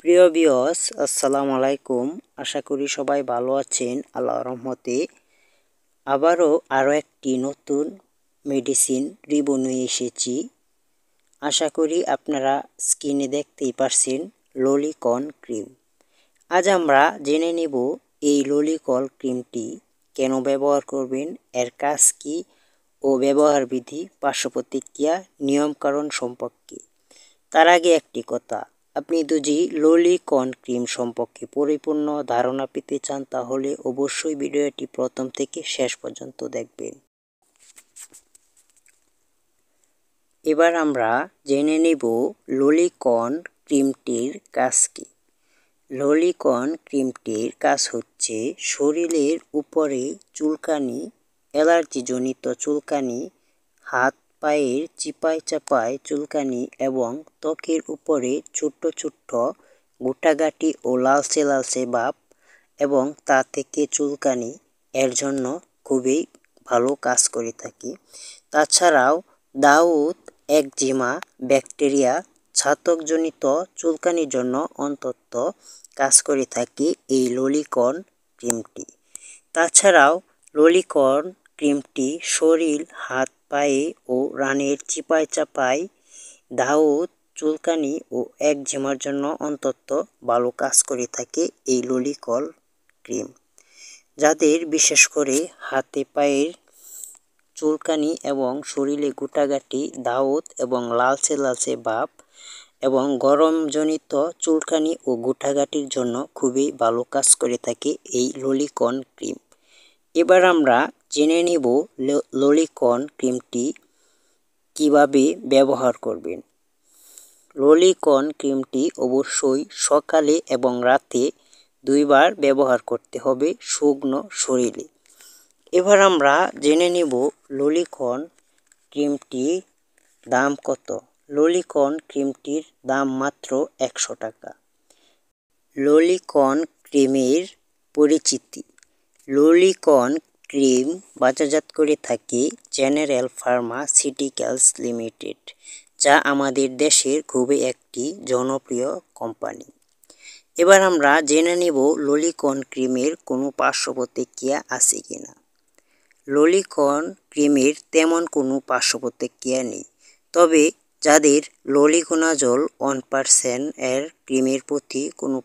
প্রিয় ভিউয়ার্স, আসসালামু আলাইকুম। আশা করি সবাই ভালো আছেন আল্লাহর রহমতে। আরও একটি নতুন মেডিসিন রিভিউ নিয়ে এসেছি। আশা করি আপনারা স্ক্রিনে দেখতেই পারছেন ললিকন ক্রিম। আজ আমরা জেনে নেব এই ললিকন ক্রিমটি কেন ব্যবহার করবেন, এর কাজ কী ও ব্যবহার বিধি, পার্শ্ব প্রতিক্রিয়া, নিয়মকানুন সম্পর্কে। তার আগে একটি কথা, আপনি যদি ললিকন ক্রিম সম্পর্কে পরিপূর্ণ ধারণা পেতে চান তাহলে অবশ্যই ভিডিওটি প্রথম থেকে শেষ পর্যন্ত দেখবেন। এবার আমরা জেনে নেব ললিকন ক্রিমটির কাজ কী। ললিকন ক্রিমটির কাজ হচ্ছে শরীরের উপরে চুলকানি, অ্যালার্জিজনিত চুলকানি, হাত পায়ের চিপায় চাপায় চুলকানি এবং ত্বকের উপরে ছোট্ট ছোট্ট গোটাগাটি ও লালচে লালচে ভাব এবং তা থেকে চুলকানি, এর জন্য খুবই ভালো কাজ করে থাকে। তাছাড়াও দাউদ, একজিমা, ব্যাকটেরিয়া, ছাতকজনিত চুলকানির জন্য অন্তত কাজ করে থাকে এই ললিকন ক্রিমটি। তাছাড়াও ললিকন ক্রিমটি শরীর, হাত, পায়ে ও রানের চিপায় চাপায় দাউদ, চুলকানি ও একজিমার জন্য অন্তত ভালো কাজ করে থাকে এই ললিকন ক্রিম। যাদের বিশেষ করে হাতে পায়ের চুলকানি এবং শরীরে গোটাগাটি, দাউদ এবং লালচে লালচে ভাব এবং গরমজনিত চুলকানি ও গোটাগাটির জন্য খুবই ভালো কাজ করে থাকে এই ললিকন ক্রিম। এবার আমরা জেনে নেব ললিকন ক্রিমটি কিভাবে ব্যবহার করবেন। ললিকন ক্রিমটি অবশ্যই সকালে এবং রাতে 2 বার ব্যবহার করতে হবে শুকনো শরীরে। এবার আমরা জেনে নেব ললিকন ক্রিমটির দাম কত। ললিকন ক্রিমটির দাম মাত্র 100 টাকা। ললিকন ক্রিমের পরিচিতি। ললিকন ক্রিম বাজারজাত করে থাকে জেনারেল ফার্মাসিউটিক্যালস লিমিটেড, যা আমাদের দেশের খুবই একটি জনপ্রিয় কোম্পানি। এবার আমরা জেনে নেব ললিকন ক্রিমের কোনো পার্শ্ব প্রতিক্রিয়া আছে কিনা। ললিকন ক্রিমের তেমন কোনো পার্শ্ব প্রতিক্রিয়া নেই, তবে যাদের ললিকোনাজল 1% এর ক্রিমের প্রতি কোনো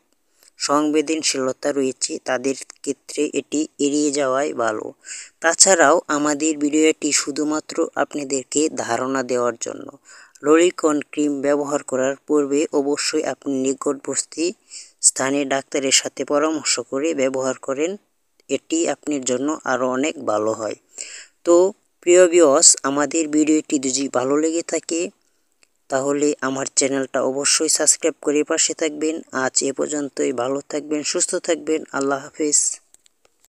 সংবেদনশীলতা রয়েছে তাদের ক্ষেত্রে এটি এড়িয়ে যাওয়াই ভালো। তাছাড়াও আমাদের ভিডিওটি শুধুমাত্র আপনাদেরকে ধারণা দেওয়ার জন্য। ললিকন ক্রিম ব্যবহার করার পূর্বে অবশ্যই আপনি নিকটবর্তী স্থানীয় ডাক্তারের সাথে পরামর্শ করে ব্যবহার করেন, এটি আপনার জন্য আরও অনেক ভালো হয়। তো প্রিয় ভিউয়ার্স, আমাদের ভিডিওটি যদি ভালো লেগে থাকে তাহলে আমার চ্যানেলটা অবশ্যই সাবস্ক্রাইব করে পাশে থাকবেন। আজ এ পর্যন্তই, ভালো থাকবেন, সুস্থ থাকবেন, আল্লাহ হাফেজ।